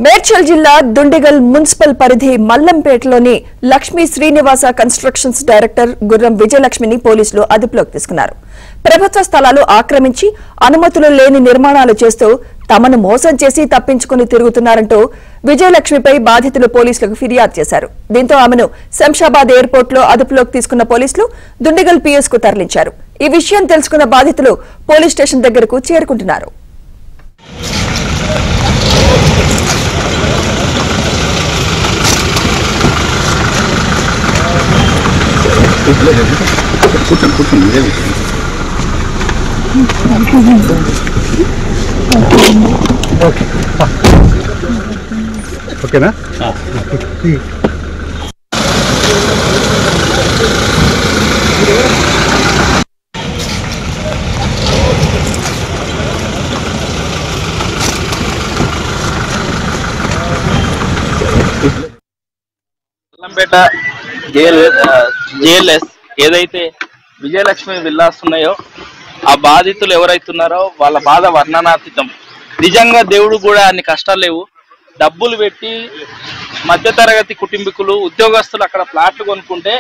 మేడ్చల్ జిల్లా దుండిగల్ మున్సిపల్ పరిధి మల్లంపేటలోని Lakshmi Srinivasa constructions director గుర్రం విజయలక్ష్మిని పోలీసులు అదుపులోకి తీసుకున్నారు. ప్రభుత్వ స్థలాలు ఆక్రమించి అనుమతులు లేని నిర్మాణాలు చేస్తూ తమను మోసం చేసి తప్పించుకుని తిరుగుతున్నారంటూ విజయలక్ష్మిపై బాధితులు పోలీసులకు ఫిర్యాదు చేశారు. దీంతో ఆమెను శంషాబాద్ ఎయిర్పోర్ట్ లో అదుపులోకి తీసుకున్న పోలీసులు దుండిగల్ పిఎస్ కు తరలించారు. ఈ విషయం తెలుసుకున్న బాధితులు పోలీస్ స్టేషన్ దగ్గరకు చేరుకుంటున్నారు. ఓకేనా? మల్లంపేట జేఎల్ఎస్ ఏదైతే విజయలక్ష్మి విల్లాస్ ఉన్నాయో ఆ బాధితులు ఎవరైతున్నారో వాళ్ళ బాధ వర్ణనాతీతం. నిజంగా దేవుడు కూడా అన్ని కష్టాలు లేవు. డబ్బులు పెట్టి మధ్యతరగతి కుటుంబీకులు ఉద్యోగస్తులు అక్కడ ప్లాట్లు కొనుక్కుంటే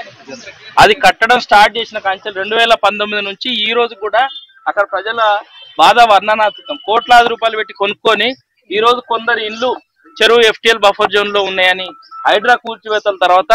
అది కట్టడం స్టార్ట్ చేసిన కాంచెలు 2019 నుంచి ఈ రోజు కూడా అక్కడ ప్రజల బాధ వర్ణనాతీతం. కోట్లాది రూపాయలు పెట్టి కొనుక్కొని ఈ రోజు కొందరు ఇల్లు చెరువు ఎఫ్టీఎల్ బఫర్ జోన్ లో ఉన్నాయని హైడ్రా కూల్చివేతల తర్వాత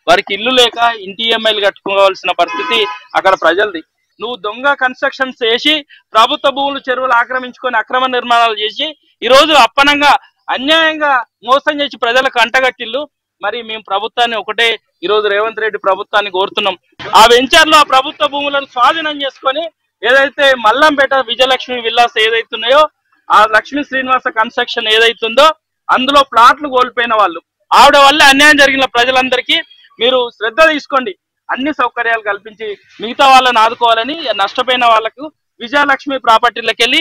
వారికి ఇల్లు లేక ఇంటి ఈఎంఐలు కట్టుకోవాల్సిన పరిస్థితి అక్కడ ప్రజలది. నువ్వు దొంగ కన్స్ట్రక్షన్స్ చేసి ప్రభుత్వ భూములు చెరువులు ఆక్రమించుకొని అక్రమ నిర్మాణాలు చేసి ఈ రోజు అప్పనంగా అన్యాయంగా మోసం చేసి ప్రజలకు అంటగట్టిల్లు. మరి మేము ప్రభుత్వాన్ని ఒకటే ఈ రోజు రేవంత్ రెడ్డి ప్రభుత్వాన్ని కోరుతున్నాం, ఆ వెంచర్ లో ఆ ప్రభుత్వ భూములను స్వాధీనం చేసుకొని ఏదైతే మల్లంపేట విజయలక్ష్మి విల్లాస్ ఏదైతున్నాయో ఆ లక్ష్మీ శ్రీనివాస కన్స్ట్రక్షన్ ఏదైతుందో అందులో ప్లాట్లు కోల్పోయిన వాళ్ళు, ఆవిడ వల్ల అన్యాయం జరిగిన ప్రజలందరికీ మీరు శ్రద్ధ తీసుకోండి, అన్ని సౌకర్యాలు కల్పించి మిగతా వాళ్ళని ఆదుకోవాలని, నష్టపోయిన వాళ్లకు విజయలక్ష్మి ప్రాపర్టీలకు వెళ్ళి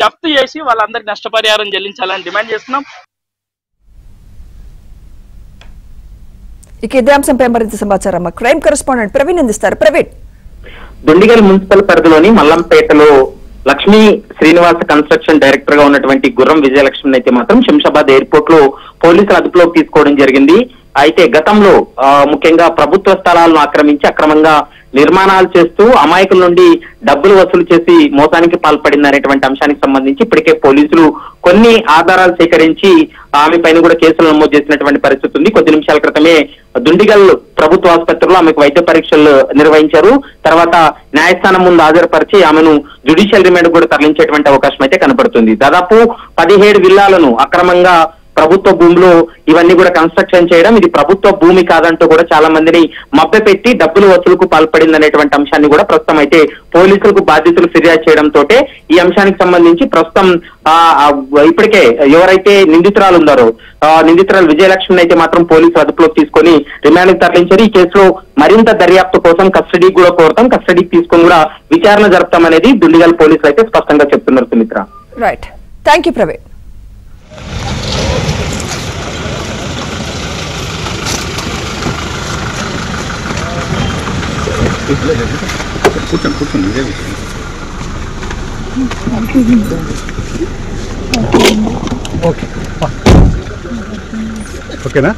జప్తు చేసి వాళ్ళందరికీ నష్టపరిహారం చెల్లించాలని డిమాండ్ చేస్తున్నాం. ఇక ఇదే అంశంపై మరింత సమాచారం మా క్రైమ్ కరెస్పాండెంట్ ప్రవీణ్ అందిస్తారు. ప్రవీణ్, దుండిగల్ మున్సిపల్ పరిధిలోని మల్లంపేటలో లక్ష్మీ శ్రీనివాస కన్స్ట్రక్షన్ డైరెక్టర్ గా ఉన్నటువంటి గుర్రం విజయలక్ష్మిని అయితే మాత్రం శంషాబాద్ ఎయిర్పోర్ట్ లో పోలీసులు అదుపులోకి తీసుకోవడం జరిగింది. అయితే గతంలో ముఖ్యంగా ప్రభుత్వ స్థలాలను ఆక్రమించి అక్రమంగా నిర్మాణాలు చేస్తూ అమాయకుల నుండి డబ్బులు వసూలు చేసి మోసానికి పాల్పడింది అనేటువంటి అంశానికి సంబంధించి ఇప్పటికే పోలీసులు కొన్ని ఆధారాలు సేకరించి ఆమె పైన కూడా కేసులు నమోదు చేసినటువంటి పరిస్థితి ఉంది. కొద్ది నిమిషాల క్రితమే దుండిగల్ ప్రభుత్వ ఆసుపత్రిలో ఆమెకు వైద్య పరీక్షలు నిర్వహించారు. తర్వాత న్యాయస్థానం ముందు హాజరుపరిచి ఆమెను జ్యుడిషియల్ రిమాండ్ కూడా తరలించేటువంటి అవకాశం అయితే కనపడుతుంది. దాదాపు 17 విల్లాలను అక్రమంగా ప్రభుత్వ భూమిలో ఇవన్నీ కూడా కన్స్ట్రక్షన్ చేయడం, ఇది ప్రభుత్వ భూమి కాదంటూ కూడా చాలా మందిని మభ్యపెట్టి డబ్బులు వసూలుకు పాల్పడింది అనేటువంటి అంశాన్ని కూడా ప్రస్తుతం అయితే పోలీసులకు బాధితులు ఫిర్యాదు చేయడంతో ఈ అంశానికి సంబంధించి ప్రస్తుతం ఇప్పటికే ఎవరైతే నిందితురాలు ఉన్నారో నిందితురాలు విజయలక్ష్మిని అయితే మాత్రం పోలీసులు అదుపులోకి తీసుకొని రిమాండ్కి తరలించారు. ఈ కేసులో మరింత దర్యాప్తు కోసం కస్టడీకి కూడా కోరుతాం, కస్టడీకి తీసుకొని కూడా విచారణ జరుపుతాం అనేది దుండిగల్ పోలీసులు అయితే స్పష్టంగా చెప్తున్నారు. Sumitra, right, thank you Praveen. ఓకేనా?